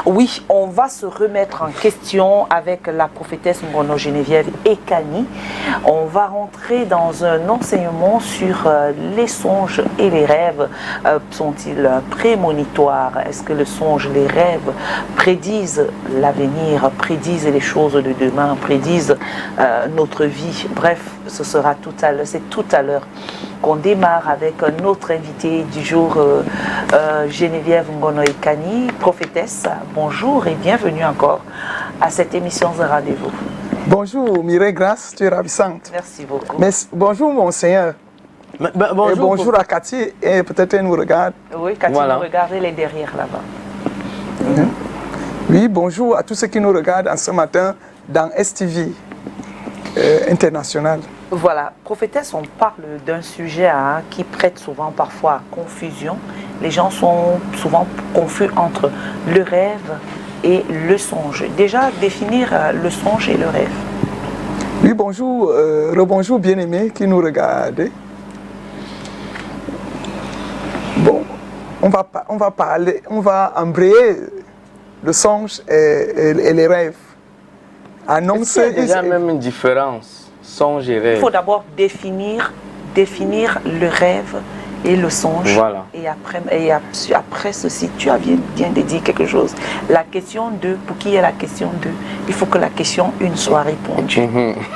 Oui, on va se remettre en question avec la prophétesse Ngono Geneviève Ekani. On va rentrer dans un enseignement sur les songes et les rêves. Sont-ils prémonitoires? Est-ce que le songe, les rêves prédisent l'avenir, prédisent les choses de demain, prédisent notre vie? Bref, ce sera tout à l'heure. C'est tout à l'heure qu'on démarre avec notre invité du jour, Geneviève Ngono Ekani, prophétesse. Bonjour et bienvenue encore à cette émission de rendez-vous. Bonjour Mireille Grace, tu es ravissante. Merci beaucoup. Bonjour mon Seigneur. Bonjour, et bonjour à Cathy, et peut-être elle nous regarde. Oui, Cathy nous regarde, elle est derrière là-bas. Oui, bonjour à tous ceux qui nous regardent en ce matin dans STV International. Voilà, prophétesse, on parle d'un sujet qui prête souvent parfois à confusion. Les gens sont souvent confus entre le rêve et le songe. Déjà, définir le songe et le rêve. Oui, bonjour, rebonjour bien-aimés qui nous regardent. Bon, on va embrayer le songe et les rêves. Annoncer. Il y a déjà même une différence. Songe et rêve. Il faut d'abord définir le rêve et le songe. Voilà. Et après ceci, tu viens de dire quelque chose. La question 2, pour qu'il y ait la question 2, il faut que la question 1 soit répondue.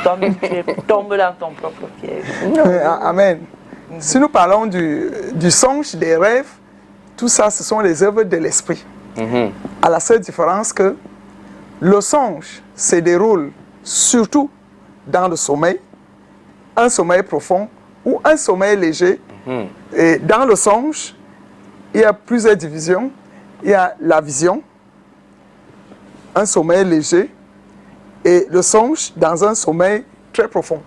Toi-même, tu tombes dans ton propre piège. Amen. Si nous parlons du songe, des rêves, tout ça, ce sont les œuvres de l'esprit. À la seule différence que le songe se déroule surtout dans le sommeil, un sommeil profond ou un sommeil léger. Et dans le songe, il y a plusieurs divisions. Il y a la vision, un sommeil léger, et le songe dans un sommeil très profond.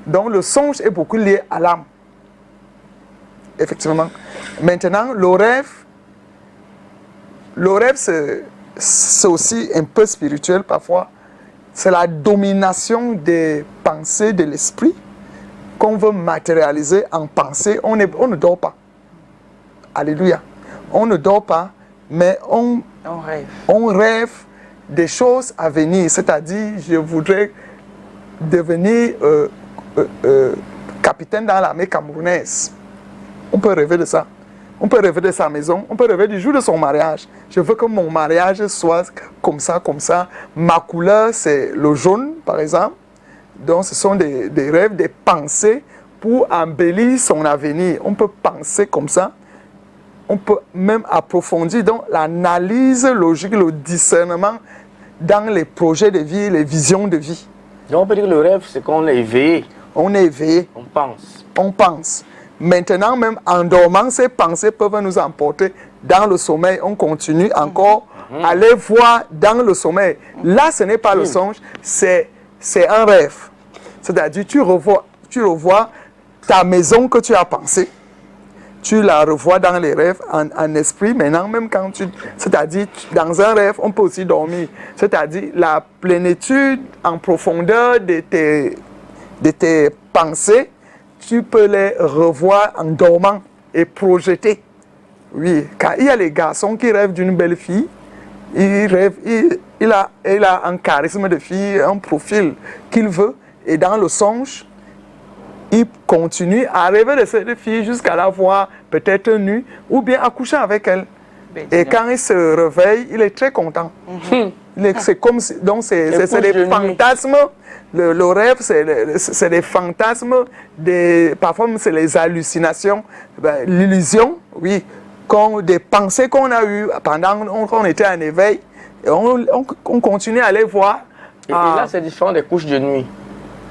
Donc le songe est beaucoup lié à l'âme. Effectivement. Maintenant, le rêve c'est aussi un peu spirituel parfois. C'est la domination des pensées de l'esprit qu'on veut matérialiser en pensée. On ne dort pas. Alléluia. On ne dort pas, mais on rêve des choses à venir. C'est-à-dire, je voudrais devenir capitaine dans l'armée camerounaise. On peut rêver de ça. On peut rêver de sa maison, on peut rêver du jour de son mariage. Je veux que mon mariage soit comme ça, comme ça. Ma couleur, c'est le jaune, par exemple. Donc, ce sont des rêves, des pensées pour embellir son avenir. On peut penser comme ça. On peut même approfondir donc l'analyse logique, le discernement dans les projets de vie, les visions de vie. Donc, on peut dire que le rêve, c'est qu'on est éveillé. On est éveillé. On pense. On pense. Maintenant, même en dormant, ces pensées peuvent nous emporter dans le sommeil. On continue encore à les voir dans le sommeil. Là, ce n'est pas le songe, c'est un rêve. C'est-à-dire, tu revois ta maison que tu as pensée. Tu la revois dans les rêves en esprit. Maintenant, même quand c'est-à-dire, dans un rêve, on peut aussi dormir. C'est-à-dire, la plénitude en profondeur de tes pensées, tu peux les revoir en dormant et projeter. Oui, car il y a les garçons qui rêvent d'une belle fille. Il a un charisme de fille, un profil qu'il veut. Et dans le songe, il continue à rêver de cette fille jusqu'à la voir peut-être nue ou bien accoucher avec elle. Et quand il se réveille, il est très content. C'est comme si, donc c'est des fantasmes. Le rêve, c'est des fantasmes, parfois c'est les hallucinations, l'illusion, oui, des pensées qu'on a eues pendant qu'on était en éveil, et on continue à les voir. Et là, c'est différent des couches de nuit.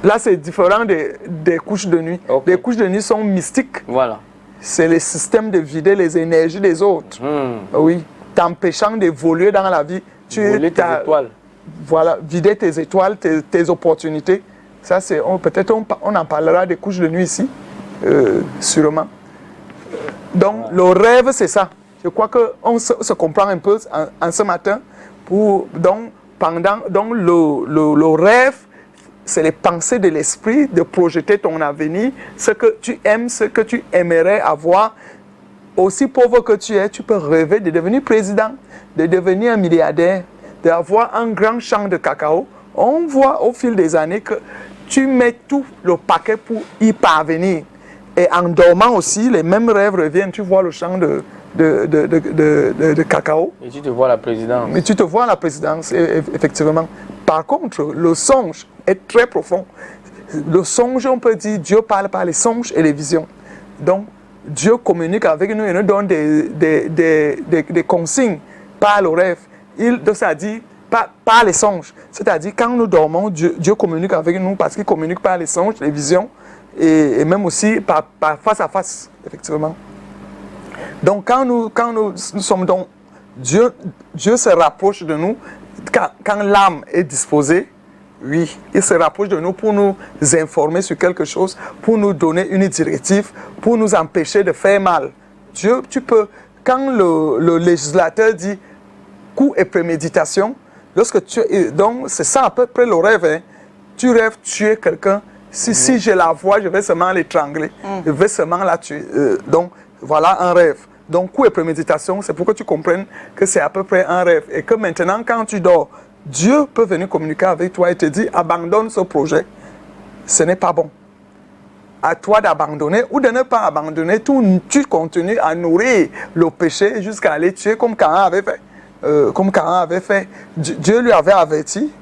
Là, c'est différent des couches de nuit. Okay. Les couches de nuit sont mystiques. Voilà. C'est le système de vider les énergies des autres. Oui, t'empêchant d'évoluer dans la vie. Voler tes étoiles. Voilà, vider tes étoiles, tes opportunités. Ça, peut-être on en parlera des couches de nuit ici, sûrement. Donc, le rêve, c'est ça. Je crois qu'on se comprend un peu en ce matin. Donc, le rêve, c'est les pensées de l'esprit, de projeter ton avenir, ce que tu aimes, ce que tu aimerais avoir aussi pauvre que tu es, tu peux rêver de devenir président, de devenir un milliardaire, d'avoir un grand champ de cacao. On voit au fil des années que tu mets tout le paquet pour y parvenir. Et en dormant aussi, les mêmes rêves reviennent. Tu vois le champ de cacao. Et tu te vois à la présidence. Mais tu te vois à la présidence, effectivement. Par contre, le songe est très profond. Le songe, on peut dire, Dieu parle par les songes et les visions. Donc, Dieu communique avec nous et nous donne des consignes par le rêve. C'est-à-dire par les songes. C'est-à-dire, quand nous dormons, Dieu communique avec nous parce qu'il communique par les songes, les visions et même aussi par face à face, effectivement. Donc, quand nous sommes donc, Dieu se rapproche de nous quand l'âme est disposée. Oui, il se rapproche de nous pour nous informer sur quelque chose, pour nous donner une directive, pour nous empêcher de faire mal. Dieu, tu peux, quand le législateur dit coup et préméditation, donc c'est ça à peu près le rêve. Hein. Tu rêves tuer quelqu'un. Si je la vois, je vais seulement l'étrangler. Je vais seulement la tuer. Donc voilà un rêve. Donc coup et préméditation, c'est pour que tu comprennes que c'est à peu près un rêve. Et que maintenant, quand tu dors, Dieu peut venir communiquer avec toi et te dire abandonne ce projet, ce n'est pas bon. À toi d'abandonner ou de ne pas abandonner, tu continues à nourrir le péché jusqu'à aller tuer comme Caïn avait fait. Dieu lui avait averti,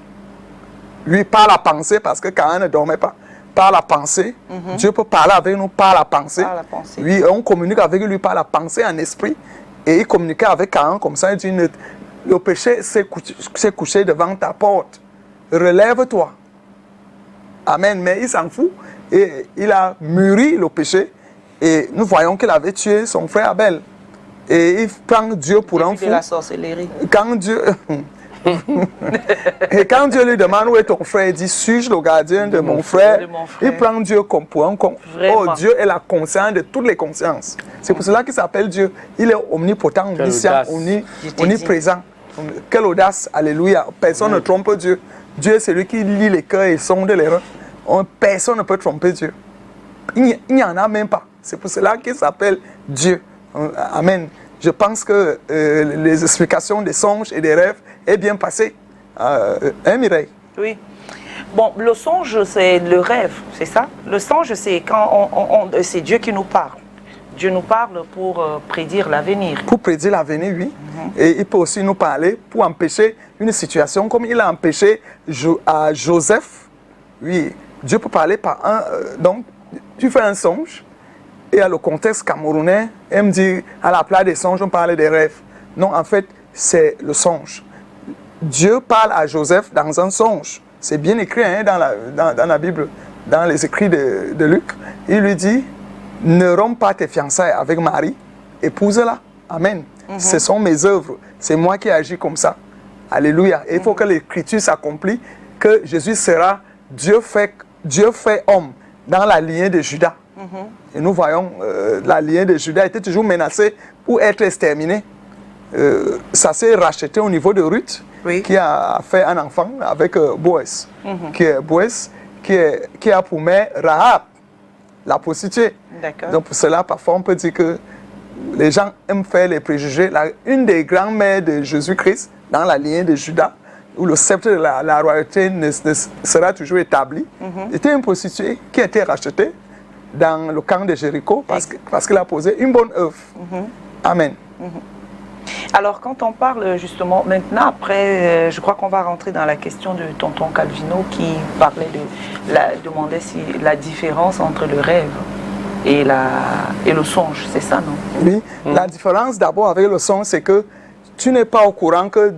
lui par la pensée, parce que Caïn ne dormait pas. Par la pensée, Dieu peut parler avec nous par la pensée. Oui, on communique avec lui par la pensée en esprit. Et il communiquait avec Caïn comme ça, il dit le péché s'est couché devant ta porte. Relève-toi. Amen. Mais il s'en fout. Et il a mûri le péché. Et nous voyons qu'il avait tué son frère Abel. Et il prend Dieu pour un fou. De la sorcellerie. Et quand Dieu lui demande où est ton frère, il dit suis-je le gardien de mon frère? Il prend Dieu comme pour un con. Oh, Dieu est la conscience de toutes les consciences. C'est pour cela qu'il s'appelle Dieu. Il est omnipotent, omniscient, omniprésent. Quelle audace, alléluia. Personne ne trompe Dieu. Dieu est celui qui lit les cœurs et sonde les reins. Personne ne peut tromper Dieu. Il n'y en a même pas. C'est pour cela qu'il s'appelle Dieu. Amen. Je pense que les explications des songes et des rêves est bien passées. Mireille? Oui. Bon, le songe, c'est le rêve, c'est ça? Le songe, c'est quand c'est Dieu qui nous parle. Dieu nous parle pour prédire l'avenir. Pour prédire l'avenir, oui. Et il peut aussi nous parler pour empêcher une situation comme il a empêché à Joseph. Oui, Dieu peut parler par donc, tu fais un songe. Et à le contexte camerounais, elle me dit, à la place des songes, on parlait des rêves. Non, en fait, c'est le songe. Dieu parle à Joseph dans un songe. C'est bien écrit hein, dans la Bible, dans les écrits de Luc. Il lui dit, ne romps pas tes fiançailles avec Marie, épouse-la. Amen. Ce sont mes œuvres. C'est moi qui agis comme ça. Alléluia. Et il faut que l'écriture s'accomplisse, que Jésus sera Dieu fait homme dans la lignée de Judas. Et nous voyons, la lignée de Judas était toujours menacée pour être exterminée. Ça s'est racheté au niveau de Ruth, qui a fait un enfant avec Boaz, qui a pour mère Rahab, la prostituée. Donc pour cela, parfois on peut dire que les gens aiment faire les préjugés. Une des grands-mères de Jésus-Christ, dans la lignée de Judas, où le sceptre de la royauté sera toujours établi, était une prostituée qui a été rachetée dans le camp de Jéricho parce qu'elle a posé une bonne œuvre. Amen. Alors, quand on parle justement, maintenant, après, je crois qu'on va rentrer dans la question de tonton Calvino qui parlait demandait si la différence entre le rêve et le songe, c'est ça, non? Oui, la différence d'abord avec le songe, c'est que tu n'es pas au courant que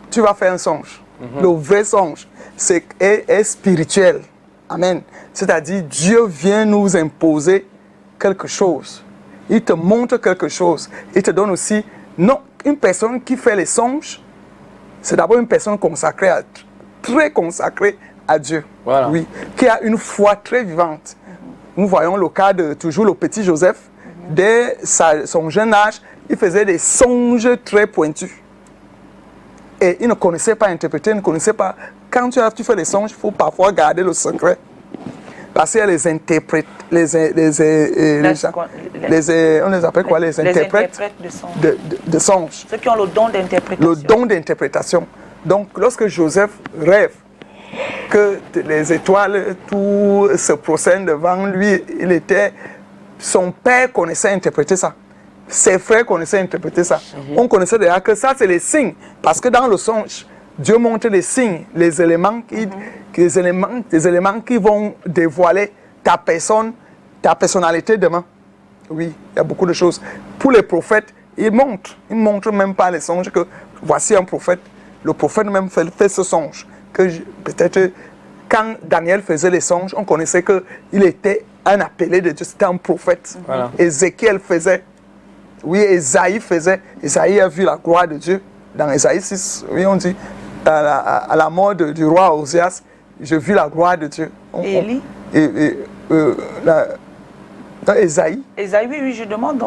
tu vas faire un songe. Le vrai songe est spirituel. Amen. C'est-à-dire, Dieu vient nous imposer quelque chose. Il te montre quelque chose. Il te donne aussi... Non, une personne qui fait les songes, c'est d'abord une personne consacrée, très consacrée à Dieu. Voilà. Oui, qui a une foi très vivante. Nous voyons le cas de toujours le petit Joseph. Dès son jeune âge, il faisait des songes très pointus. Et il ne connaissait pas interpréter, il ne connaissait pas... Quand tu fais des songes, il faut parfois garder le secret. Parce qu'il y a les interprètes, on les appelle quoi, les interprètes de songes. Ceux qui ont le don d'interprétation. Le don d'interprétation. Donc, lorsque Joseph rêve que les étoiles, tout se procède devant lui, son père connaissait interpréter ça. Ses frères connaissaient interpréter ça. On connaissait déjà que ça, c'est les signes. Parce que dans le songe, Dieu montre les signes, les éléments qui vont dévoiler ta personne, ta personnalité demain. Oui, il y a beaucoup de choses. Pour les prophètes, ils montrent même pas les songes que voici un prophète. Le prophète même fait ce songe. Que peut-être quand Daniel faisait les songes, on connaissait qu'il était un appelé de Dieu, c'était un prophète. Voilà. Ézéchiel faisait. Oui, Esaïe faisait. Esaïe a vu la gloire de Dieu. Dans Esaïe 6, oui, on dit, à la mort du roi Osias, je vis la gloire de Dieu. Élie Esaïe. Esaïe, oui, je demande.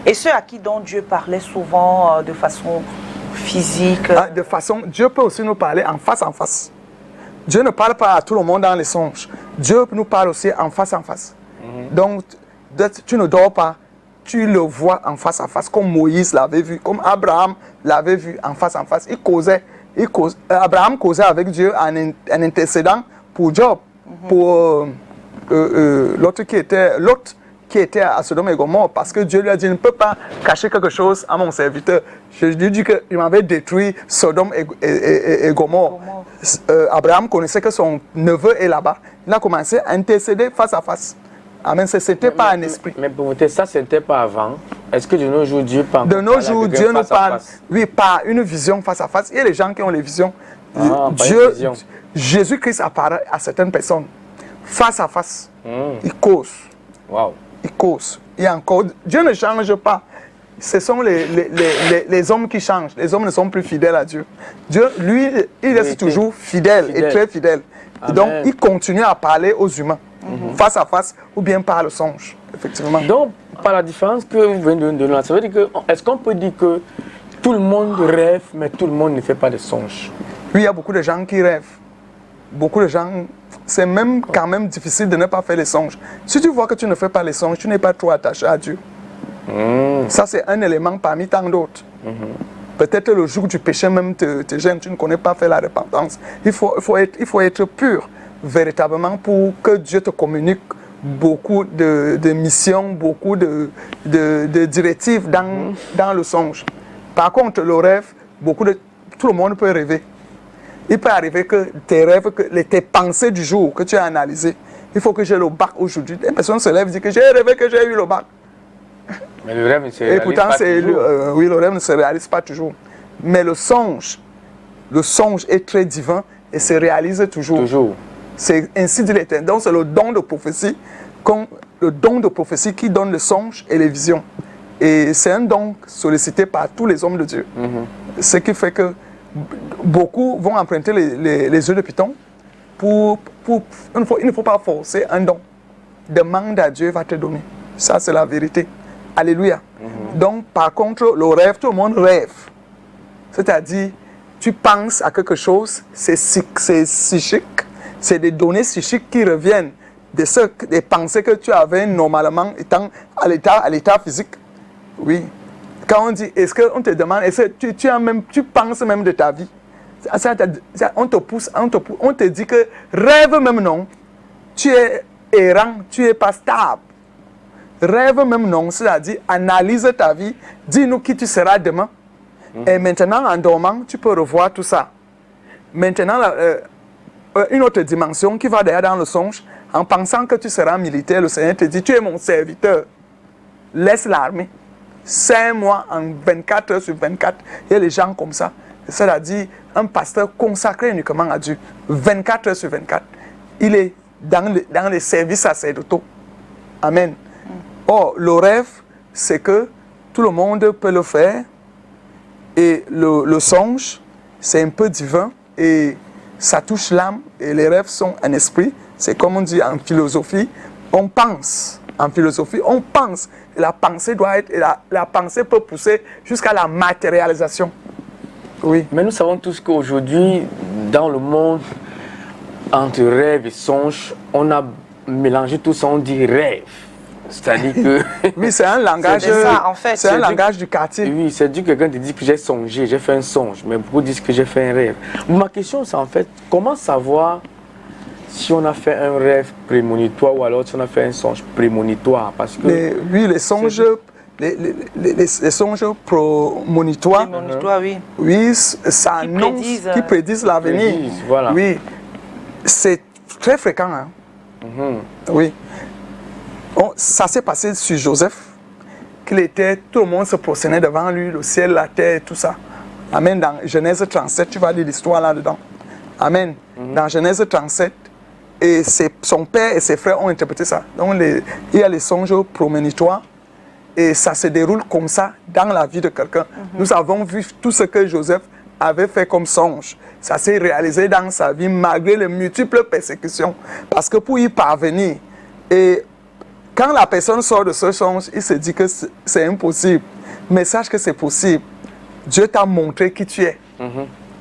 Et ceux à qui dont Dieu parlait souvent de façon physique. Dieu peut aussi nous parler en face en face. Dieu ne parle pas à tout le monde dans les songes. Dieu nous parle aussi en face en face. Donc, tu ne dors pas. Tu le vois en face à face, comme Moïse l'avait vu, comme Abraham l'avait vu en face. Abraham causait avec Dieu en intercédant pour Job, pour l'autre qui était à Sodome et Gomorrhe, parce que Dieu lui a dit, je ne peux pas cacher quelque chose à mon serviteur. Je lui ai dit qu'il m'avait détruit Sodome et Gomorre. Abraham connaissait que son neveu est là-bas. Il a commencé à intercéder face à face. Amen, ce n'était pas un esprit. Mais pour vous, ça, ce n'était pas avant. Est-ce que de nos jours, Dieu parle? De nos jours, Dieu nous parle, oui, par une vision face à face. Il y a des gens qui ont les visions. Jésus-Christ apparaît à certaines personnes face à face. Il cause. Wow. Il cause. Et encore, Dieu ne change pas. Ce sont les hommes qui changent. Les hommes ne sont plus fidèles à Dieu. Dieu, lui, il reste toujours fidèle et très fidèle. Et donc, il continue à parler aux humains. Face à face ou bien par le songe, effectivement. Donc, par la différence que vous venez de donner, ça veut dire que, est-ce qu'on peut dire que tout le monde rêve, mais tout le monde ne fait pas de songes? Oui, il y a beaucoup de gens qui rêvent. Beaucoup de gens, c'est même quand même difficile de ne pas faire les songes. Si tu vois que tu ne fais pas les songes, tu n'es pas trop attaché à Dieu. Ça, c'est un élément parmi tant d'autres. Peut-être le jour du péché même te gêne, tu ne connais pas faire la repentance. Il faut être pur. Véritablement pour que Dieu te communique beaucoup de missions, beaucoup de directives dans le songe. Par contre, le rêve, tout le monde peut rêver. Il peut arriver que tes rêves, tes pensées du jour que tu as analysées, il faut que j'ai le bac aujourd'hui. Une personne se lève et dit que j'ai rêvé que j'ai eu le bac. Mais le rêve ne se réalise pas toujours. Et pourtant, oui, le rêve ne se réalise pas toujours. Mais le songe est très divin et se réalise toujours. Toujours. C'est ainsi dit l'Éternel. Donc c'est le don de prophétie qui donne le songe et les visions. Et c'est un don sollicité par tous les hommes de Dieu. Ce qui fait que beaucoup vont emprunter les yeux de Python. Il ne faut pas forcer un don. Demande à Dieu, va te donner. Ça, c'est la vérité. Alléluia. Donc, par contre, le rêve, tout le monde rêve. C'est-à-dire, tu penses à quelque chose, c'est psychique. C'est des données psychiques qui reviennent des pensées que tu avais normalement étant à l'état physique. Oui. Quand on dit, est-ce qu'on te demande, est-ce que tu penses même de ta vie? On te pousse, on te dit que rêve même non. Tu es errant, tu n'es pas stable. Rêve même non, c'est-à-dire analyse ta vie, dis-nous qui tu seras demain. Et maintenant, en dormant, tu peux revoir tout ça. Maintenant, une autre dimension qui va derrière dans le songe, en pensant que tu seras militaire, le Seigneur te dit, tu es mon serviteur, laisse l'armée, 5 mois en 24 heures sur 24, il y a des gens comme ça, c'est-à-dire un pasteur consacré uniquement à Dieu, 24 heures sur 24, il est dans les services sacerdotaux. Amen. Or, le rêve, c'est que tout le monde peut le faire, et le songe, c'est un peu divin, et ça touche l'âme et les rêves sont un esprit. C'est comme on dit en philosophie, on pense. En philosophie, on pense. Et la pensée doit être, la pensée peut pousser jusqu'à la matérialisation. Oui. Mais nous savons tous qu'aujourd'hui, dans le monde, entre rêve et songe, on a mélangé tout ça, on dit rêve. C'est-à-dire que... Oui, c'est un langage, C'est ça, en fait. c'est un C'est langage du quartier. Oui, c'est dit que quelqu'un te dit que j'ai songé, j'ai fait un songe, mais beaucoup disent que j'ai fait un rêve. Ma question, c'est en fait, comment savoir si on a fait un rêve prémonitoire ou alors si on a fait un songe prémonitoire? Parce que... Oui, les songes, les songes prémonitoires, Prémonitoire, oui. oui, ça annonce, qui prédisent l'avenir. Voilà. Oui, c'est très fréquent. Hein. Oui. Ça s'est passé sur Joseph, tout le monde se prosternait devant lui, le ciel, la terre, tout ça. Amen. Dans Genèse 37, tu vas lire l'histoire là-dedans. Amen. Dans Genèse 37, et son père et ses frères ont interprété ça. Donc il y a les songes prémonitoires et ça se déroule comme ça dans la vie de quelqu'un. Nous avons vu tout ce que Joseph avait fait comme songe. Ça s'est réalisé dans sa vie malgré les multiples persécutions. Parce que pour y parvenir, et quand la personne sort de ce songe, il se dit que c'est impossible. Mais sache que c'est possible. Dieu t'a montré qui tu es.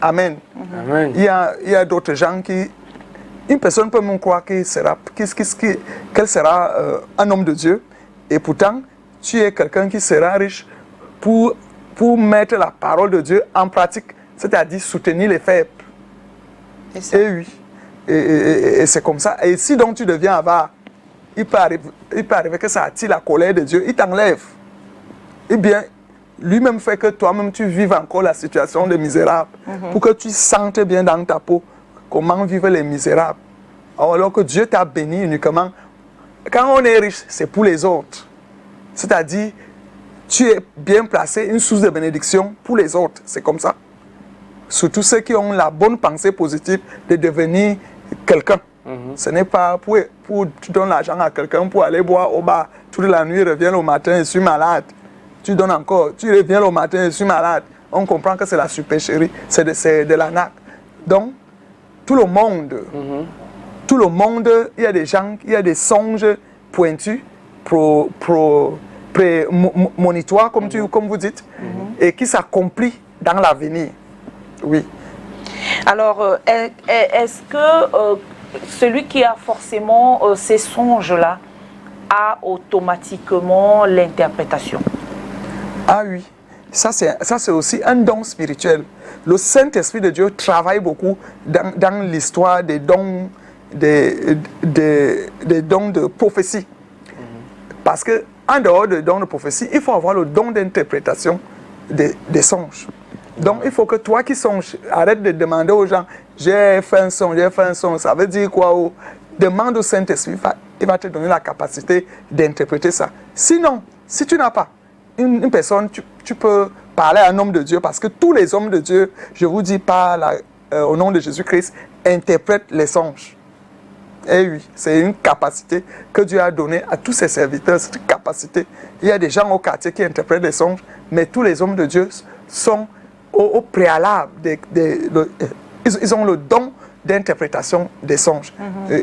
Amen. Amen. Il y a d'autres gens qui... Une personne peut même croire qu'elle sera un homme de Dieu. Et pourtant, tu es quelqu'un qui sera riche pour mettre la parole de Dieu en pratique. C'est-à-dire soutenir les faibles. Et oui. Et c'est comme ça. Et si donc tu deviens avare, il peut arriver que ça attire la colère de Dieu. Il t'enlève. Eh bien, lui-même fait que toi-même tu vives encore la situation des misérables. Pour que tu sentes bien dans ta peau comment vivent les misérables. Alors que Dieu t'a béni uniquement. Quand on est riche, c'est pour les autres. C'est-à-dire, tu es bien placé, une source de bénédiction pour les autres. C'est comme ça. Surtout ceux qui ont la bonne pensée positive de devenir quelqu'un. Ce n'est pas pour tu donnes l'argent à quelqu'un pour aller boire au bar toute la nuit, reviens le matin, je suis malade. Tu donnes encore, tu reviens le matin, je suis malade. On comprend que c'est la supercherie, c'est de l'arnaque. Donc, tout le monde, il y a des gens, il y a des songes pointus, prémonitoires, comme vous dites, et qui s'accomplissent dans l'avenir. Oui. Alors, est-ce que celui qui a forcément ces songes-là a automatiquement l'interprétation? Ah oui, ça c'est aussi un don spirituel. Le Saint-Esprit de Dieu travaille beaucoup dans l'histoire des dons, des dons de prophétie. Parce qu'en dehors des dons de prophétie, il faut avoir le don d'interprétation des songes. Donc il faut que toi qui songes, arrête de demander aux gens, j'ai fait un songe, ça veut dire quoi? Demande au Saint-Esprit, il va te donner la capacité d'interpréter ça. Sinon, si tu n'as pas une personne, tu peux parler à un homme de Dieu, parce que tous les hommes de Dieu, je vous dis au nom de Jésus-Christ, interprètent les songes. Et oui, c'est une capacité que Dieu a donnée à tous ses serviteurs, cette capacité. Il y a des gens au quartier qui interprètent les songes, mais tous les hommes de Dieu sont au préalable, ils ont le don d'interprétation des songes.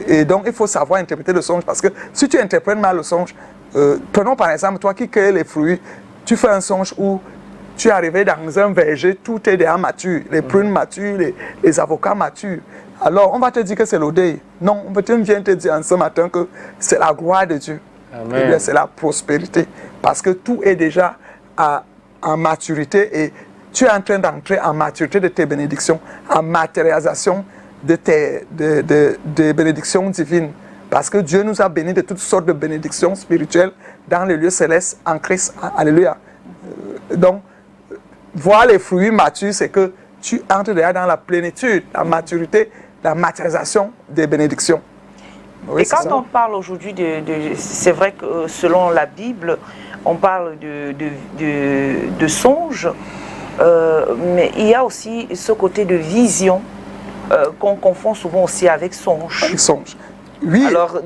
Et donc, il faut savoir interpréter le songe, parce que si tu interprètes mal le songe, prenons par exemple, toi qui cueilles les fruits, tu fais un songe où tu es arrivé dans un verger, tout est déjà mature, les prunes matures, les avocats matures. Alors, on va te dire que c'est l'odeur. Non, on vient te dire en ce matin que c'est la gloire de Dieu. C'est la prospérité. Parce que tout est déjà en maturité et tu es en train d'entrer en maturité de tes bénédictions, en matérialisation de bénédictions divines. Parce que Dieu nous a bénis de toutes sortes de bénédictions spirituelles dans les lieux célestes en Christ. Alléluia. Donc, voir les fruits matures, c'est que tu entres déjà dans la plénitude, la maturité, la matérialisation des bénédictions. Oui, et quand on parle aujourd'hui c'est vrai que selon la Bible, on parle de songes, mais il y a aussi ce côté de vision qu'on confond souvent aussi avec songe. Avec songe. Oui. Alors,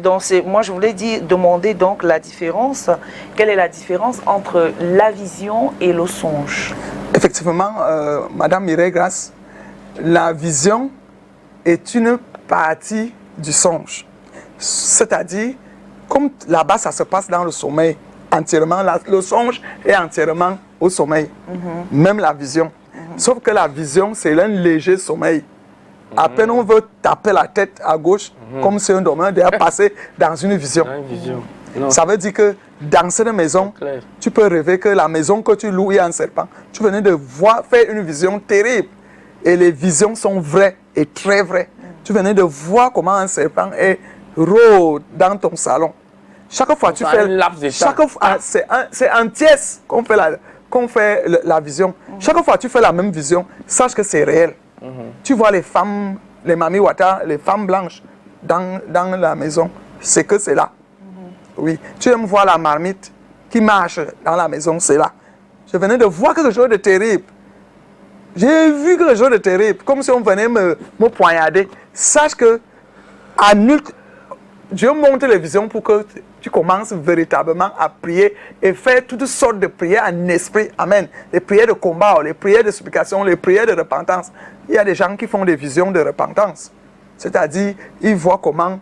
moi je voulais demander donc la différence. Quelle est la différence entre la vision et le songe? Effectivement, Madame Mireille Grace, la vision est une partie du songe. C'est-à-dire, comme là-bas ça se passe dans le sommeil, entièrement, le songe est entièrement au sommeil, même la vision. Sauf que la vision, c'est un léger sommeil. À peine on veut taper la tête à gauche, comme si un dormeur déjà passé dans une vision. Ça veut dire que dans cette maison, tu peux rêver que la maison que tu loues est un serpent. Tu venais de voir faire une vision terrible. Et les visions sont vraies et très vraies. Tu venais de voir comment un serpent est rôde dans ton salon. Chaque fois tu fais... Chaque fois, c'est un tiers qu'on fait la vision. Chaque fois tu fais la même vision, sache que c'est réel. Tu vois les femmes, les mami wata, les femmes blanches dans la maison. C'est que c'est là. Oui. Tu aimes voir la marmite qui marche dans la maison, c'est là. Je venais de voir quelque chose de terrible. J'ai vu quelque chose de terrible, comme si on venait me poignarder. Sache que Dieu montre les visions pour que tu commences véritablement à prier et faire toutes sortes de prières en esprit. Amen. Les prières de combat, les prières de supplication, les prières de repentance. Il y a des gens qui font des visions de repentance. C'est-à-dire, ils voient comment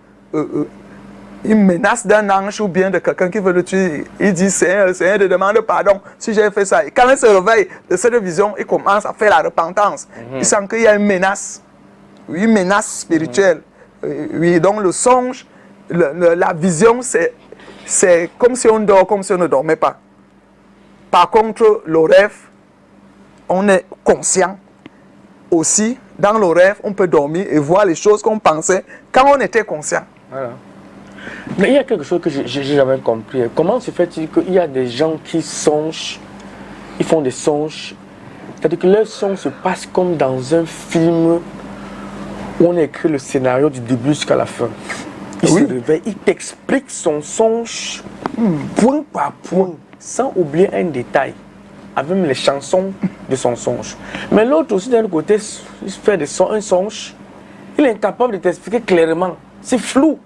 ils menacent d'un ange ou bien de quelqu'un qui veut le tuer. Il dit, Seigneur, de demander pardon si j'ai fait ça. Et quand il se réveille de cette vision, il commence à faire la repentance. Il sent qu'il y a une menace. Oui, une menace spirituelle. Oui, donc le songe, la vision, c'est comme si on dort, comme si on ne dormait pas. Par contre, le rêve, on est conscient. Aussi, dans le rêve, on peut dormir et voir les choses qu'on pensait quand on était conscient. Voilà. Mais il y a quelque chose que je n'ai jamais compris. Comment se fait-il qu'il y a des gens qui songent, ils font des songes, c'est-à-dire que leur songe se passe comme dans un film où on écrit le scénario du début jusqu'à la fin. Il se réveille, il t'explique son songe point par point, sans oublier un détail, avec les chansons de son songe. Mais l'autre aussi, d'un côté, il fait un songe, il est incapable de t'expliquer clairement. C'est flou.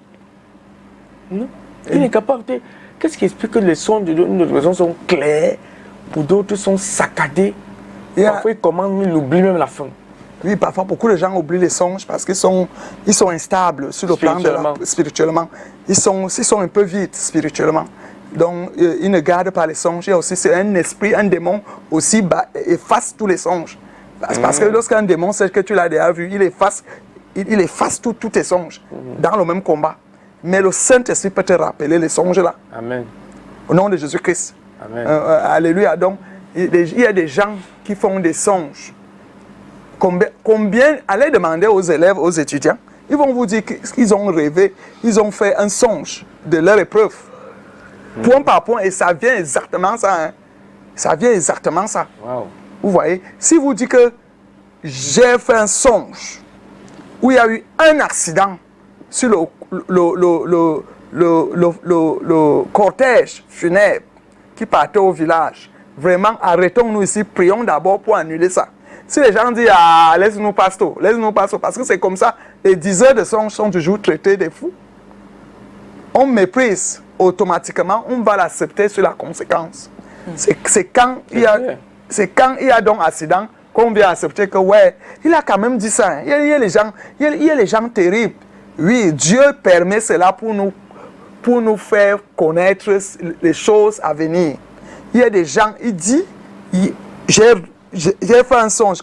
Non? Il est incapable de... Qu'est-ce qui explique que les songes d'une raison sont clairs, pour d'autres sont saccadés. Parfois, il oublie même la fin. Oui, parfois, beaucoup de gens oublient les songes parce qu'ils sont instables sur le plan spirituellement. Ils sont un peu vides spirituellement. Donc, ils ne gardent pas les songes. Il y a aussi un esprit, un démon aussi efface tous les songes. Parce que lorsqu'un démon sait que tu l'as déjà vu, il efface tous tes songes dans le même combat. Mais le Saint-Esprit peut te rappeler les songes là. Amen. Au nom de Jésus-Christ. Amen. Alléluia. Donc, il y a des gens qui font des songes. Combien, allez demander aux élèves, aux étudiants, ils vont vous dire qu'ils ont rêvé, ils ont fait un songe de leur épreuve. Point par point, et ça vient exactement ça. Hein. Ça vient exactement ça. Wow. Vous voyez, si vous dites que j'ai fait un songe où il y a eu un accident sur le cortège funèbre qui partait au village, vraiment, arrêtons-nous ici, prions d'abord pour annuler ça. Si les gens disent, ah, laisse-nous passer, parce que c'est comme ça, les 10 heures de songe sont toujours traités des fous. On méprise automatiquement, on va l'accepter sur la conséquence. C'est quand il y a donc accident qu'on vient accepter que, ouais, il a quand même dit ça. Hein. Il y a les gens terribles. Oui, Dieu permet cela pour nous faire connaître les choses à venir. Il y a des gens, il dit, j'ai fait un songe,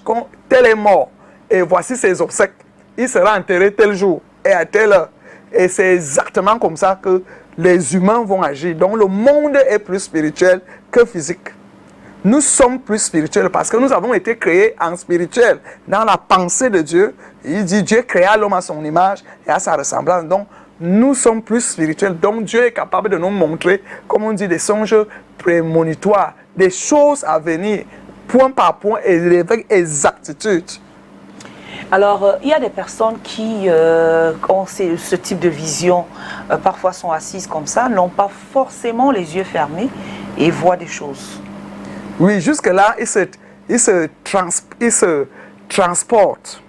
tel est mort, et voici ses obsèques. Il sera enterré tel jour et à telle heure. Et c'est exactement comme ça que les humains vont agir. Donc le monde est plus spirituel que physique. Nous sommes plus spirituels parce que nous avons été créés en spirituel. Dans la pensée de Dieu, il dit Dieu créa l'homme à son image et à sa ressemblance. Donc nous sommes plus spirituels. Donc Dieu est capable de nous montrer, comme on dit, des songes prémonitoires, des choses à venir, point par point et avec exactitude. Alors, il y a des personnes qui ont ce type de vision, parfois sont assises comme ça, n'ont pas forcément les yeux fermés et voient des choses. Oui, jusque-là, ils se transportent.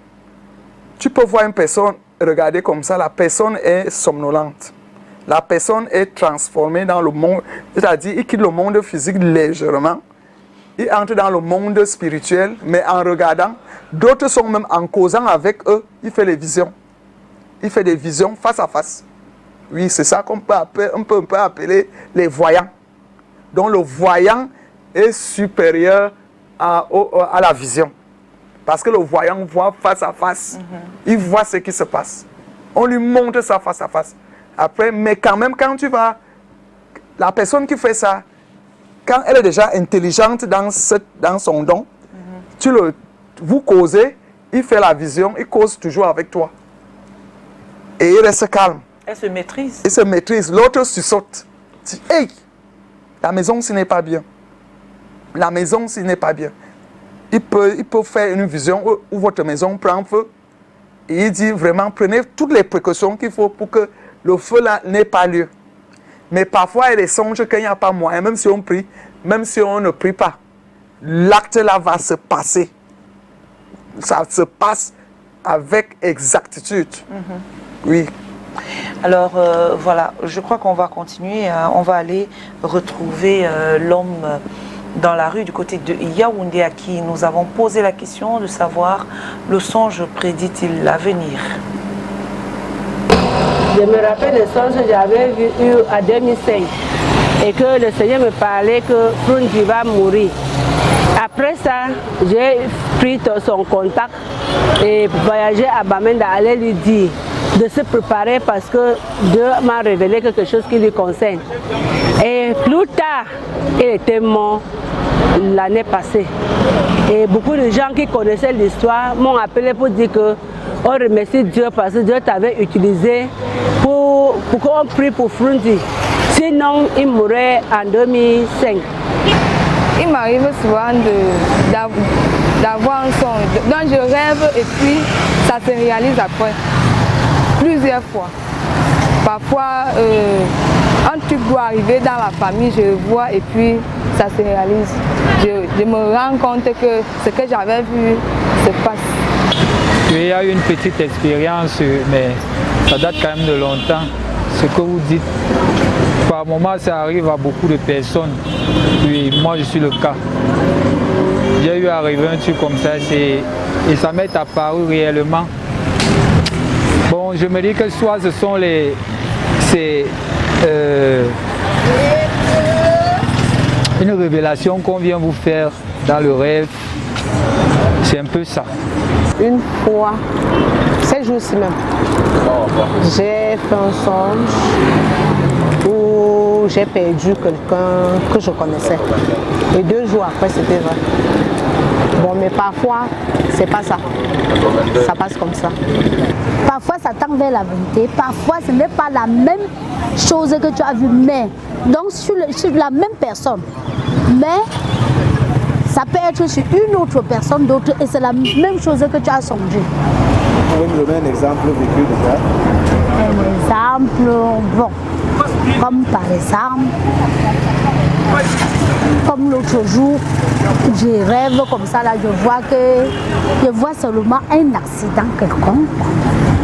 Tu peux voir une personne, regarder comme ça, la personne est somnolente. La personne est transformée dans le monde, c'est-à-dire il quitte le monde physique légèrement. Il entre dans le monde spirituel, mais en regardant, d'autres sont même en causant avec eux, il fait les visions. Il fait des visions face à face. Oui, c'est ça qu'on peut appeler les voyants. Donc le voyant est supérieur à la vision. Parce que le voyant voit face à face. Il voit ce qui se passe. On lui montre ça face à face. Après, mais quand même, quand tu vas... La personne qui fait ça, quand elle est déjà intelligente dans son don, vous causez, il fait la vision, il cause toujours avec toi. Et il reste calme. Elle se maîtrise. Il se maîtrise. L'autre saute. Dit, hey, la maison, ce n'est pas bien. La maison, ce n'est pas bien. Il peut faire une vision où votre maison prend feu. Et il dit vraiment, prenez toutes les précautions qu'il faut pour que le feu là n'ait pas lieu. Mais parfois, il y a des songes qu'il n'y a pas moyen, même si on prie, même si on ne prie pas. L'acte là va se passer. Ça se passe avec exactitude. Oui. Alors voilà, je crois qu'on va continuer. On va aller retrouver l'homme dans la rue du côté de Yaoundé, à qui nous avons posé la question de savoir le songe prédit-il l'avenir. Je me rappelle le songe que j'avais vu en 2005 et que le Seigneur me parlait que Frundi va mourir. Après ça, j'ai pris son contact et voyagé à Bamenda, aller lui dire de se préparer parce que Dieu m'a révélé quelque chose qui lui concerne. Et plus tard, il était mort l'année passée. Et beaucoup de gens qui connaissaient l'histoire m'ont appelé pour dire que on remercie Dieu parce que Dieu t'avait utilisé pour qu'on prie pour Frundi. Sinon, il mourrait en 2005. Il m'arrive souvent d'avoir un songe. Donc je rêve et puis ça se réalise après. Plusieurs fois. Parfois, un truc doit arriver dans la famille, je le vois et puis ça se réalise. Je me rends compte que ce que j'avais vu se passe. Il y a eu une petite expérience, mais ça date quand même de longtemps. Ce que vous dites, par moment, ça arrive à beaucoup de personnes. Puis moi, je suis le cas. J'ai eu arrivé un truc comme ça et ça m'est apparu réellement. Bon, je me dis que soit ce sont une révélation qu'on vient vous faire dans le rêve. C'est un peu ça. Une fois, ces jours-ci même, j'ai fait un songe où j'ai perdu quelqu'un que je connaissais. Et 2 jours après, c'était vrai. Bon, mais parfois, c'est pas ça. Ça passe comme ça. Parfois, ça tend vers la vérité. Parfois, ce n'est pas la même chose que tu as vu, mais donc sur la même personne. Mais ça peut être sur une autre personne d'autre et c'est la même chose que tu as songé. Vous pouvez me donner un exemple vécu de ça? Un exemple, bon, comme par exemple, comme l'autre jour, je rêve comme ça, là, je vois seulement un accident quelconque.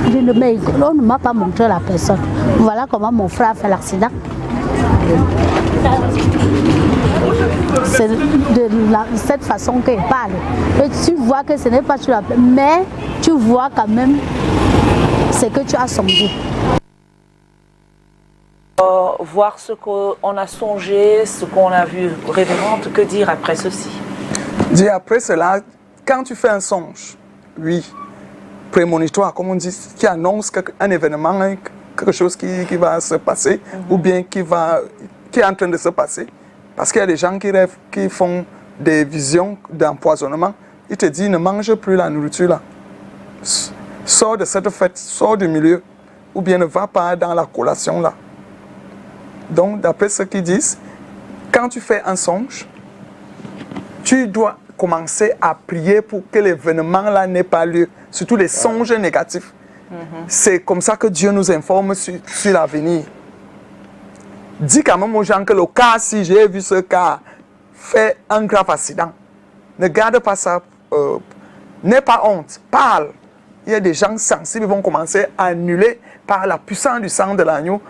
On ne m'a pas montré la personne. Voilà comment mon frère a fait l'accident. C'est de cette façon qu'il parle. Et tu vois que ce n'est pas sur la personne, mais tu vois quand même ce que tu as songé. Voir ce qu'on a songé, ce qu'on a vu. Révérende, que dire après ceci? Dis après cela, quand tu fais un songe, oui, prémonitoire, comme on dit, qui annonce un événement, quelque chose qui va se passer, ou bien qui est en train de se passer. Parce qu'il y a des gens qui rêvent, qui font des visions d'empoisonnement. Ils te disent, ne mange plus la nourriture là. Sors de cette fête, sors du milieu, ou bien ne va pas dans la collation là. Donc, d'après ce qu'ils disent, quand tu fais un songe, tu dois commencer à prier pour que l'événement là n'ait pas lieu, surtout les songes négatifs. C'est comme ça que Dieu nous informe sur l'avenir. Dis quand même aux gens que le cas, si j'ai vu ce cas, fait un grave accident. Ne garde pas ça, n'aie pas honte, parle. Il y a des gens sensibles qui vont commencer à annuler par la puissance du sang de l'agneau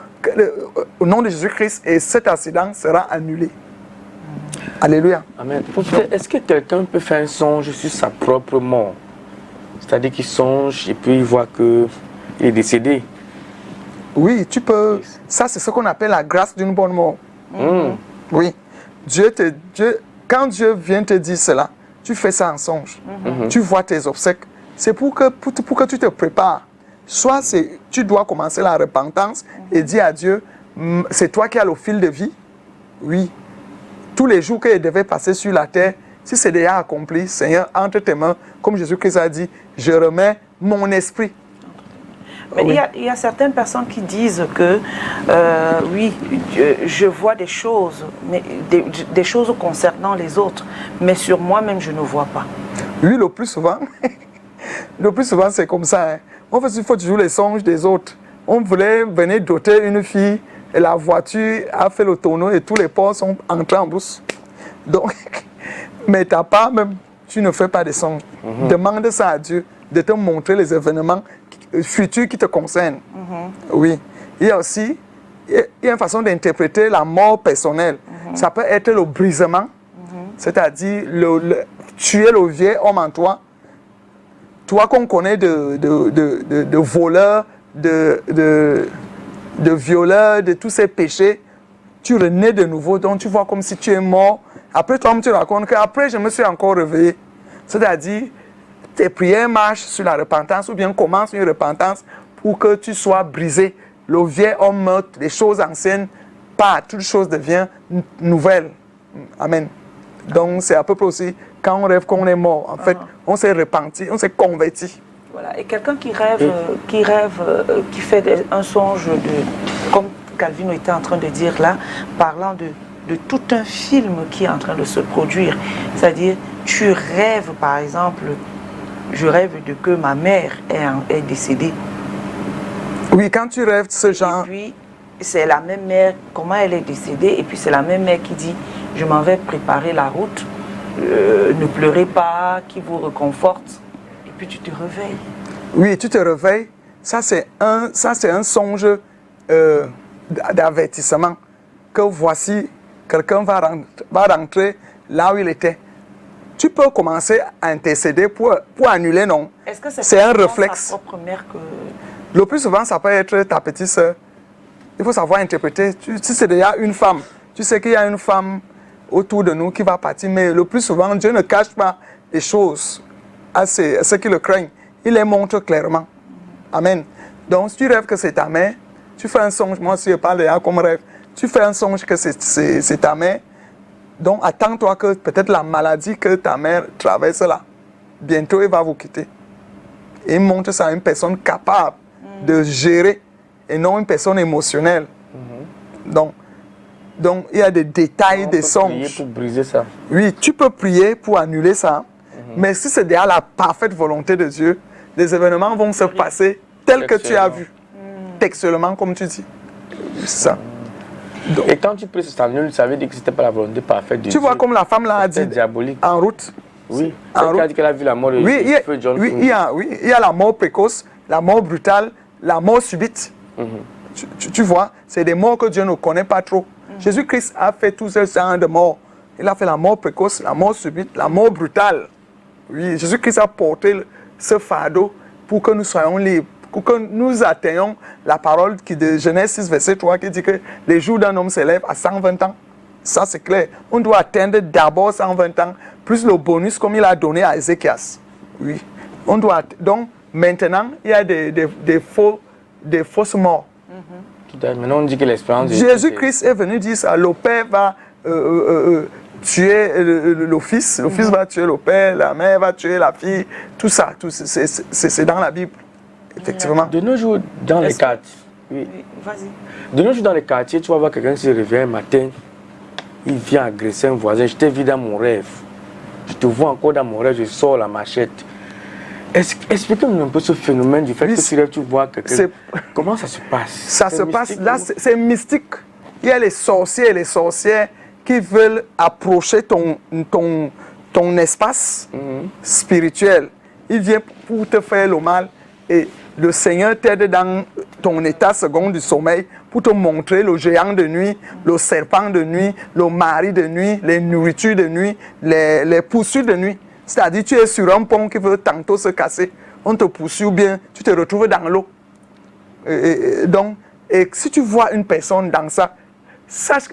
au nom de Jésus-Christ et cet accident sera annulé. Alléluia. Amen. Est-ce que quelqu'un peut faire un songe sur sa propre mort? C'est-à-dire qu'il songe et puis il voit qu'il est décédé. Oui, tu peux. Ça, c'est ce qu'on appelle la grâce d'une bonne mort. Oui. Quand Dieu vient te dire cela, tu fais ça en songe. Tu vois tes obsèques. C'est pour que tu te prépares. Soit tu dois commencer la repentance et dire à Dieu, c'est toi qui as le fil de vie. Oui. Tous les jours qu'il devait passer sur la terre, si c'est déjà accompli, Seigneur, entre tes mains, comme Jésus-Christ a dit, je remets mon esprit. Mais oui. il y a certaines personnes qui disent que, oui, je vois des choses, mais des choses concernant les autres, mais sur moi-même, je ne vois pas. Oui, le plus souvent, c'est comme ça. Hein. En fait, il faut toujours les songes des autres. On voulait venir doter une fille, et la voiture a fait le tonneau et tous les ports sont entrés en brousse. Donc, mais t'as pas même, tu ne fais pas de songes. Demande ça à Dieu, de te montrer les événements futurs qui te concernent. Oui. Il y a aussi une façon d'interpréter la mort personnelle. Ça peut être le brisement, c'est-à-dire tuer le vieil homme en toi. Toi qu'on connaît de voleurs, de violeurs, de tous ces péchés, tu renais de nouveau, donc tu vois comme si tu es mort. Après, toi, tu racontes qu'après, je me suis encore réveillé. C'est-à-dire, tes prières marchent sur la repentance ou bien commencent une repentance pour que tu sois brisé. Le vieil homme meurt, les choses anciennes partent, toutes choses deviennent nouvelles. Amen. Donc, c'est à peu près aussi quand on rêve qu'on est mort. En fait, on s'est repenti, on s'est converti. Voilà. Et quelqu'un qui fait un songe comme Calvino était en train de dire là, parlant de tout un film qui est en train de se produire. C'est-à-dire, tu rêves, par exemple, je rêve de que ma mère est décédée. Oui, quand tu rêves de ce genre... Et puis, c'est la même mère, comment elle est décédée, et puis c'est la même mère qui dit, je m'en vais préparer la route, ne pleurez pas, qui vous réconforte, et puis tu te réveilles. Oui, tu te réveilles. Ça, c'est un songe d'avertissement que voici, quelqu'un va rentrer là où il était. Tu peux commencer à intercéder pour annuler, non? Est-ce que c'est un réflexe? Ta propre mère que... Le plus souvent, ça peut être ta petite soeur. Il faut savoir interpréter. Si c'est déjà une femme, tu sais qu'il y a une femme autour de nous qui va partir, mais le plus souvent, Dieu ne cache pas les choses à ceux qui le craignent. Il les montre clairement. Amen. Donc, si tu rêves que c'est ta mère, tu fais un songe, moi aussi je parle déjà comme rêve, tu fais un songe que c'est ta mère, donc attends-toi que peut-être la maladie que ta mère traverse là, bientôt elle va vous quitter. Et il montre ça à une personne capable de gérer et non une personne émotionnelle. Donc il y a des détails, des songes. Prier pour briser ça. Oui, tu peux prier pour annuler ça, mais si c'est déjà la parfaite volonté de Dieu, les événements vont se passer tels que tu as vu, textuellement comme tu dis. C'est ça. Donc, et quand tu pries ça annule, ça veut dire que c'était pas la volonté parfaite de Dieu. Tu vois comme la femme là a dit, diabolique. En route. Oui, elle a dit qu'elle a vu la mort de John. Oui, il y a la mort précoce, la mort brutale, la mort subite. Tu vois, c'est des morts que Dieu ne connaît pas trop. Jésus-Christ a fait tous ces genres de morts. Il a fait la mort précoce, la mort subite, la mort brutale. Oui, Jésus-Christ a porté ce fardeau pour que nous soyons libres, pour que nous atteignions la parole de Genèse 6, verset 3, qui dit que les jours d'un homme s'élèvent à 120 ans. Ça, c'est clair. On doit atteindre d'abord 120 ans, plus le bonus comme il a donné à Ézéchias. Oui. Donc, maintenant, il y a des fausses morts. Maintenant, on dit que l'espérance... Jésus-Christ est venu dire ça. Le Père va tuer le Fils. Le Fils va tuer le Père. La mère va tuer la fille. Tout ça, c'est dans la Bible. Effectivement. De nos jours, dans les quartiers... Oui. Vas-y. De nos jours, dans les quartiers, tu vas voir quelqu'un qui se réveille un matin, il vient agresser un voisin. Je t'ai vu dans mon rêve. Je te vois encore dans mon rêve, je sors la machette. Explique-nous un peu ce phénomène du fait que tu rêves, tu vois quelqu'un. Comment ça se passe? Ça se passe, là, c'est mystique. Il y a les sorciers et les sorcières qui veulent approcher ton espace spirituel. Ils viennent pour te faire le mal. Et le Seigneur t'aide dans ton état second du sommeil pour te montrer le géant de nuit, le serpent de nuit, le mari de nuit, les nourritures de nuit, les poursuites de nuit. C'est-à-dire tu es sur un pont qui veut tantôt se casser, on te poursuit ou bien tu te retrouves dans l'eau. Et si tu vois une personne dans ça, sache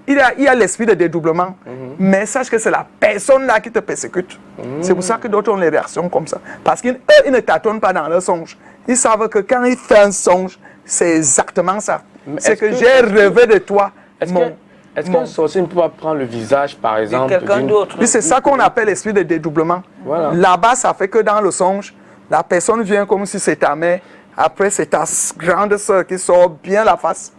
il y a l'esprit de dédoublement, mais sache que c'est la personne là qui te persécute. C'est pour ça que d'autres ont les réactions comme ça. Parce qu'eux, ils ne tâtonnent pas dans leur songe. Ils savent que quand ils font un songe, c'est exactement ça. C'est que j'ai rêvé de toi. Est-ce qu'un sorcier ne peut pas prendre le visage, par exemple, quelqu'un d'autre? Oui, c'est ça qu'on appelle l'esprit de dédoublement. Voilà. Là-bas, ça fait que dans le songe, la personne vient comme si c'est ta mère. Après, c'est ta grande soeur qui sort bien la face.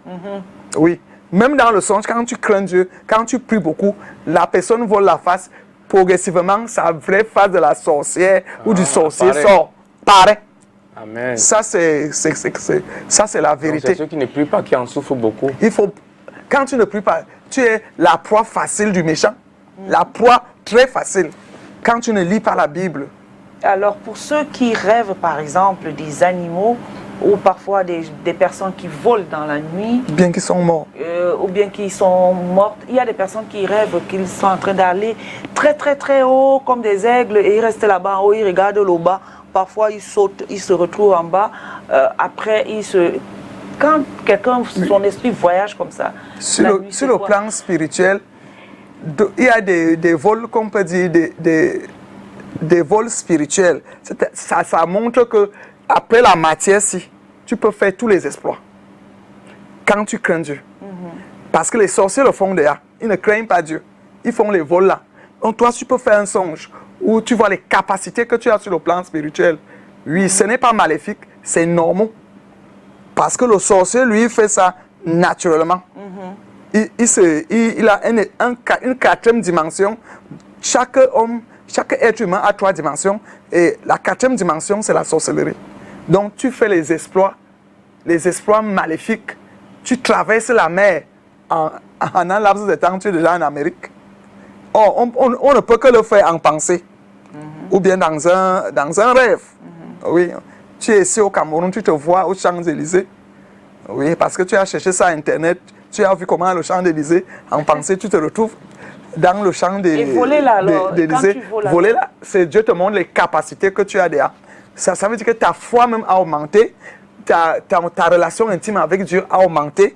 Oui. Même dans le songe, quand tu crains Dieu, quand tu pries beaucoup, la personne voit la face. Progressivement, sa vraie face de la sorcière ou du sorcier sort. Paraît. Amen. Ça, c'est la vérité. C'est ceux qui ne prient pas qui en souffrent beaucoup. Quand tu ne pries pas, tu es la proie facile du méchant. La proie très facile. Quand tu ne lis pas la Bible. Alors, pour ceux qui rêvent, par exemple, des animaux ou parfois des personnes qui volent dans la nuit, bien qu'ils sont morts, ou bien qu'ils sont mortes, il y a des personnes qui rêvent qu'ils sont en train d'aller très, très, très haut, comme des aigles, et ils restent là-bas en haut, ils regardent le bas. Parfois, ils sautent, ils se retrouvent en bas. Après, quand quelqu'un, son esprit voyage comme ça. Sur le plan spirituel, il y a des vols, qu'on peut dire, des vols spirituels. Ça montre que après la matière, tu peux faire tous les exploits. Quand tu crains Dieu. Parce que les sorciers le font déjà. Ils ne craignent pas Dieu. Ils font les vols là. Donc toi, tu peux faire un songe où tu vois les capacités que tu as sur le plan spirituel. Oui, ce n'est pas maléfique, c'est normal. Parce que le sorcier, lui, fait ça naturellement. Il a une quatrième dimension. Chaque être humain a 3 dimensions. Et la 4e dimension, c'est la sorcellerie. Donc, tu fais les exploits maléfiques. Tu traverses la mer en un laps de temps, tu es déjà en Amérique. Oh, on ne peut que le faire en pensée. Ou bien dans un rêve. Oui. Tu es ici au Cameroun, tu te vois aux Champs-Élysées. Oui, parce que tu as cherché ça sur Internet. Tu as vu comment le Champs-Élysées, en pensée, tu te retrouves dans le champ des d'Élysée. Voler là, c'est Dieu te montre les capacités que tu as déjà. Ça veut dire que ta foi même a augmenté, ta relation intime avec Dieu a augmenté.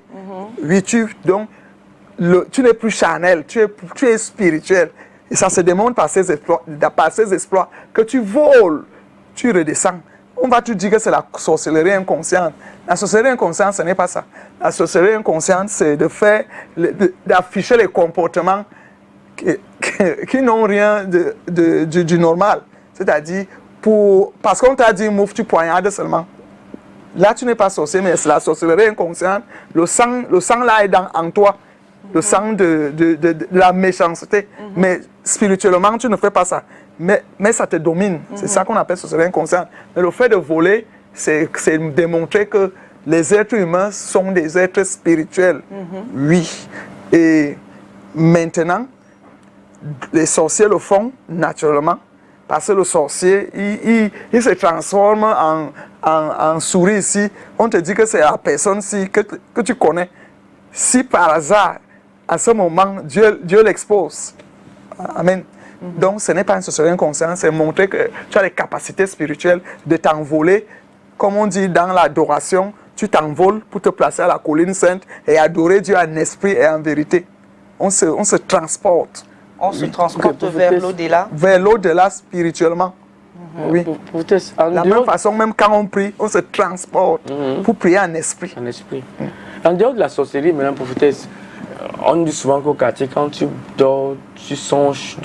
Oui, donc, tu n'es plus charnel, tu es spirituel. Et ça se démontre par ces exploits que tu voles, tu redescends. On va te dire que c'est la sorcellerie inconsciente. La sorcellerie inconsciente, ce n'est pas ça. La sorcellerie inconsciente, c'est d'afficher les comportements qui n'ont rien du normal. C'est-à-dire, parce qu'on t'a dit, mouf, tu poignardes seulement. Là, tu n'es pas sorcier, mais c'est la sorcellerie inconsciente. Le sang là est en toi. Le sang de la méchanceté. Mais spirituellement, tu ne fais pas ça. Mais ça te domine. C'est ça qu'on appelle sorcellerie inconsciente. Mais le fait de voler, c'est démontrer que les êtres humains sont des êtres spirituels. Oui. Et maintenant, les sorciers le font naturellement. Parce que le sorcier, il se transforme en souris ici. On te dit que c'est la personne-ci que tu connais. Si par hasard, à ce moment, Dieu l'expose. Amen. Donc, ce n'est pas une sorcellerie inconsciente, c'est montrer que tu as les capacités spirituelles de t'envoler. Comme on dit dans l'adoration, tu t'envoles pour te placer à la colline sainte et adorer Dieu en esprit et en vérité. On se transporte. On se transporte vers l'au-delà. Vers l'au-delà spirituellement. Oui. De la même façon, même quand on prie, on se transporte pour prier en esprit. En esprit. En dehors de la sorcellerie, maintenant, prophétesse, on dit souvent qu'au quartier, quand tu dors, tu songes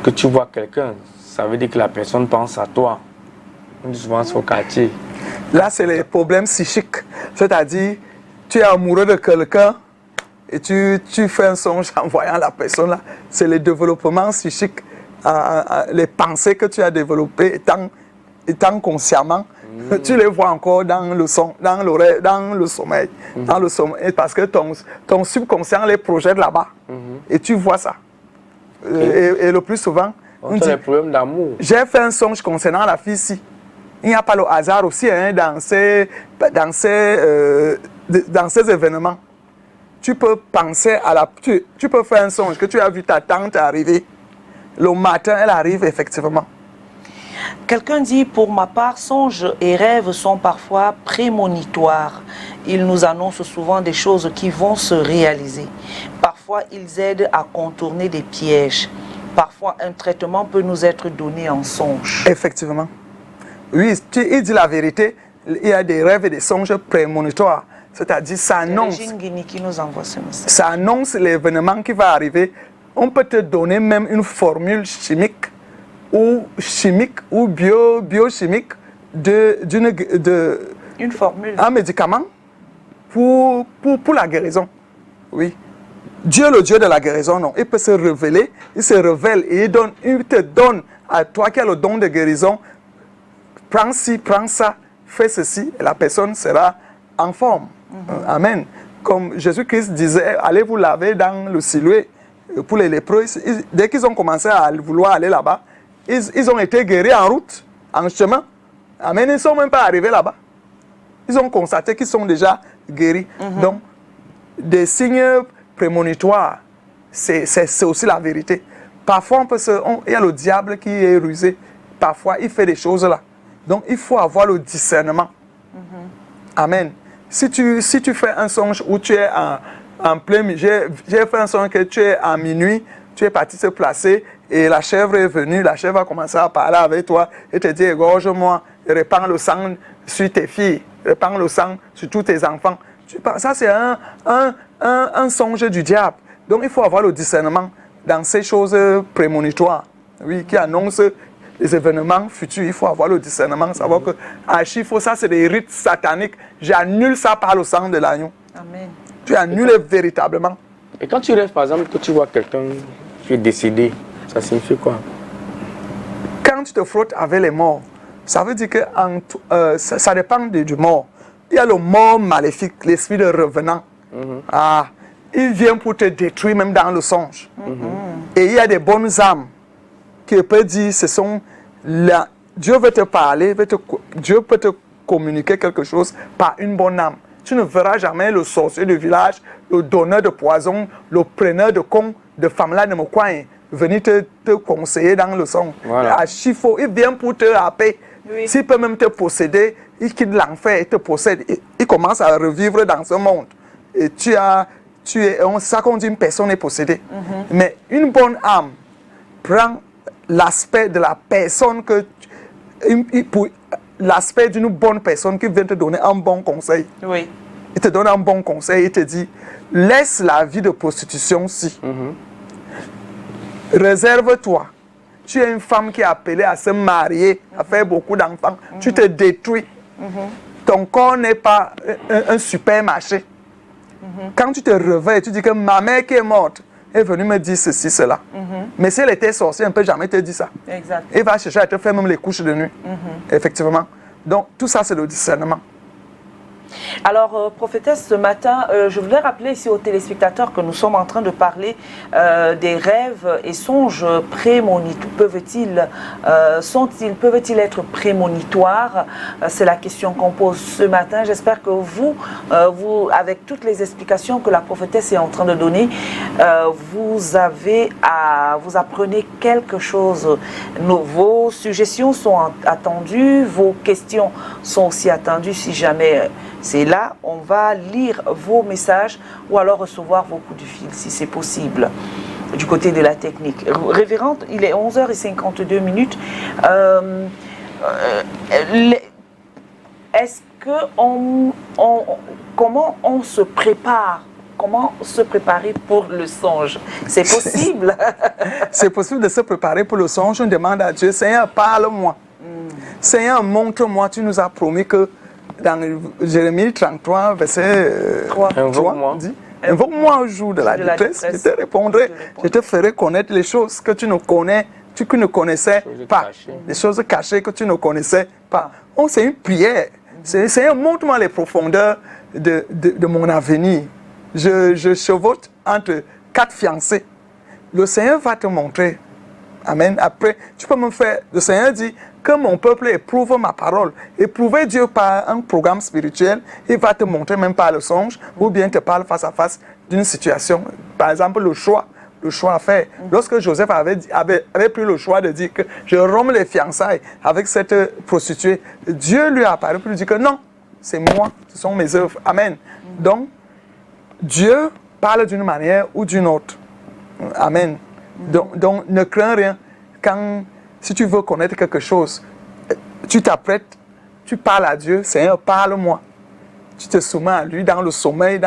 que tu vois quelqu'un. Ça veut dire que la personne pense à toi. On dit souvent c'est au quartier. Là, c'est les problèmes psychiques. C'est-à-dire, tu es amoureux de quelqu'un et tu fais un songe en voyant la personne là. C'est le développement psychique, les pensées que tu as développées étant consciemment. Tu les vois encore dans le sommeil. Dans le sommeil, parce que ton subconscient les projette là-bas. Et tu vois ça. Et le plus souvent, on dit, des problèmes d'amour. J'ai fait un songe concernant la fille ici. Il n'y a pas le hasard aussi dans ces événements. Tu peux penser tu peux faire un songe que tu as vu ta tante arriver. Le matin, elle arrive effectivement. Quelqu'un dit, pour ma part, songes et rêves sont parfois prémonitoires. ils nous annoncent souvent des choses qui vont se réaliser. Parfois, ils aident à contourner des pièges. Parfois, un traitement peut nous être donné en songe. Effectivement. Oui, il dit la vérité. Il y a des rêves et des songes prémonitoires. C'est-à-dire, ça annonce. C'est Régine Guini qui nous envoie ce message. Ça annonce l'événement qui va arriver. On peut te donner même une formule chimique ou biochimique une formule. Un médicament pour la guérison. Oui. Dieu, le Dieu de la guérison, non. Il peut se révéler, il se révèle et il te donne à toi qui as le don de guérison. Prends ci, prends ça, fais ceci, et la personne sera en forme. Amen. Comme Jésus-Christ disait, allez vous laver dans le Siloué pour les lépreux. Dès qu'ils ont commencé à vouloir aller là-bas, ils ont été guéris en route, en chemin. Amen. Ils ne sont même pas arrivés là-bas. Ils ont constaté qu'ils sont déjà guéris. Donc, des signes prémonitoires, c'est aussi la vérité. Parfois, il y a le diable qui est rusé. Parfois, il fait des choses là. Donc, il faut avoir le discernement. Amen. Si tu fais un songe où tu es en plein... J'ai fait un songe que tu es à minuit, tu es parti se placer et la chèvre est venue. La chèvre a commencé à parler avec toi et te dit, égorge-moi, répands le sang sur tes filles, répands le sang sur tous tes enfants. Ça, c'est un songe du diable. Donc, il faut avoir le discernement dans ces choses prémonitoires, oui, qui annoncent les événements futurs. Il faut avoir le discernement, savoir que Archifo, ça, c'est des rites sataniques. J'annule ça par le sang de l'agneau. Amen. Tu annules véritablement. Et quand tu rêves, par exemple, que tu vois quelqu'un qui est décédé, ça signifie quoi? Quand tu te frottes avec les morts, ça veut dire que ça dépend du mort. Il y a le mort maléfique, l'esprit de revenant. Il vient pour te détruire même dans le songe. Et il y a des bonnes âmes qui peuvent dire, Dieu veut te parler, Dieu peut te communiquer quelque chose par une bonne âme. Tu ne verras jamais le sorcier du village, le donneur de poison, le preneur de con, de femmes-là de mon coin, venir te conseiller dans le songe. Voilà. À Chifo, il vient pour te rappeler. Oui. S'il peut même te posséder, il quitte l'enfer et te possède. Il commence à revivre dans ce monde. Et ça qu'on dit une personne est possédée. Mais une bonne âme prend l'aspect de la personne l'aspect d'une bonne personne qui vient te donner un bon conseil. Oui. Il te donne un bon conseil, il te dit, laisse la vie de prostitution-ci. Réserve-toi. Tu es une femme qui est appelée à se marier, à faire beaucoup d'enfants. Tu te détruis. Ton corps n'est pas un supermarché. Quand tu te réveilles, tu dis que ma mère qui est morte est venue me dire ceci, cela. Mais si elle était sorcière, elle ne peut jamais te dire ça. Exact. Elle va chercher à te faire même les couches de nuit. Effectivement. Donc, tout ça, c'est le discernement. Alors, prophétesse, ce matin, je voulais rappeler ici aux téléspectateurs que nous sommes en train de parler des rêves et songes prémonitoires. Peuvent-ils être prémonitoires? C'est la question qu'on pose ce matin. J'espère que vous, avec toutes les explications que la prophétesse est en train de donner, vous apprenez quelque chose. Vos suggestions sont attendues, vos questions sont aussi attendues si jamais... C'est là, on va lire vos messages ou alors recevoir vos coups de fil si c'est possible du côté de la technique. Révérende, il est 11h52. Est-ce que comment on se prépare? Comment se préparer pour le songe? C'est possible? C'est possible de se préparer pour le songe. On demande à Dieu, Seigneur, parle-moi. Seigneur, montre-moi. Tu nous as promis que dans Jérémie 33, verset 3, dit, invoque-moi au jour de la détresse, je te répondrai, je te ferai connaître les choses que tu ne connaissais pas, les choses cachées que tu ne connaissais pas. Oh, c'est une prière. Seigneur, montre-moi les profondeurs de mon avenir. Je chevauche entre 4 fiancés. Le Seigneur va te montrer. Amen. Après, tu peux me faire. Le Seigneur dit que mon peuple éprouve ma parole. Éprouver Dieu par un programme spirituel, il va te montrer même par le songe, ou bien te parle face à face d'une situation. Par exemple, le choix à faire. Lorsque Joseph avait pris le choix de dire que je romps les fiançailles avec cette prostituée, Dieu lui a apparu pour lui dire que non, c'est moi, ce sont mes œuvres. Amen. Donc, Dieu parle d'une manière ou d'une autre. Amen. Donc, ne crains rien. Si tu veux connaître quelque chose, tu t'apprêtes, tu parles à Dieu, Seigneur, parle-moi. Tu te soumets à lui dans le sommeil,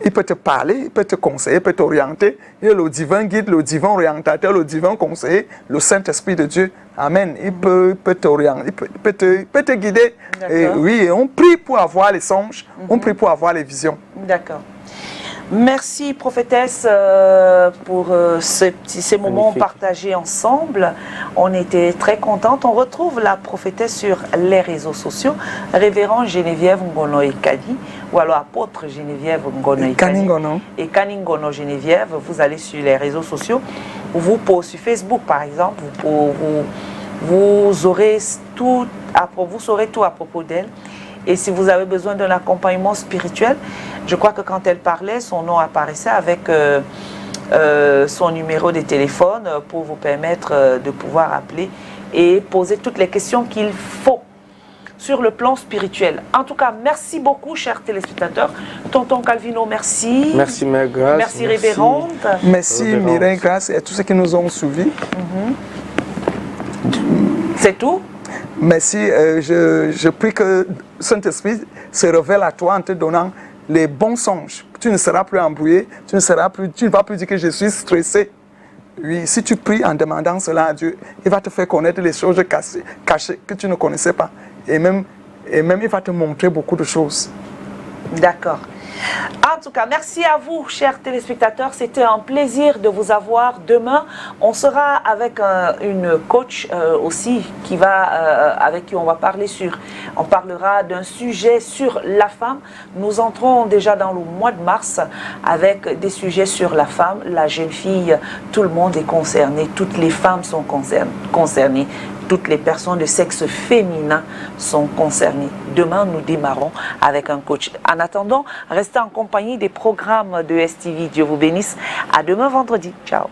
il peut te parler, il peut te conseiller, il peut t'orienter. Il y a le divin guide, le divin orientateur, le divin conseiller, le Saint-Esprit de Dieu. Amen. Il peut t'orienter, il peut te guider. Et oui, on prie pour avoir les songes, on prie pour avoir les visions. D'accord. Merci, prophétesse, pour ces moments partagés ensemble. On était très contents. On retrouve la prophétesse sur les réseaux sociaux, révérend Geneviève Ngono Ekani, ou alors apôtre Geneviève Ngono Ekani. Et Kaningono Geneviève, vous allez sur les réseaux sociaux, sur Facebook par exemple, vous saurez tout à propos d'elle. Et si vous avez besoin d'un accompagnement spirituel, je crois que quand elle parlait, son nom apparaissait avec son numéro de téléphone pour vous permettre de pouvoir appeler et poser toutes les questions qu'il faut sur le plan spirituel. En tout cas, merci beaucoup, chers téléspectateurs. Tonton Calvino, merci. Merci, Mère Grâce. Merci, Révérende. Merci, Mireille Grâce et à tous ceux qui nous ont suivis. C'est tout? Merci. Je prie que Saint-Esprit se révèle à toi en te donnant les bons songes. Tu ne seras plus embrouillé, tu ne vas plus dire que je suis stressé. Oui, si tu pries en demandant cela à Dieu, il va te faire connaître les choses cachées que tu ne connaissais pas. Et même il va te montrer beaucoup de choses. D'accord. En tout cas, merci à vous, chers téléspectateurs. C'était un plaisir de vous avoir. Demain, on sera avec une coach aussi avec qui on va parler on parlera d'un sujet sur la femme. Nous entrons déjà dans le mois de mars avec des sujets sur la femme, la jeune fille. Tout le monde est concerné. Toutes les femmes sont concernées. Toutes les personnes de sexe féminin sont concernées. Demain, nous démarrons avec un coach. En attendant, restez en compagnie des programmes de STV. Dieu vous bénisse. À demain vendredi. Ciao.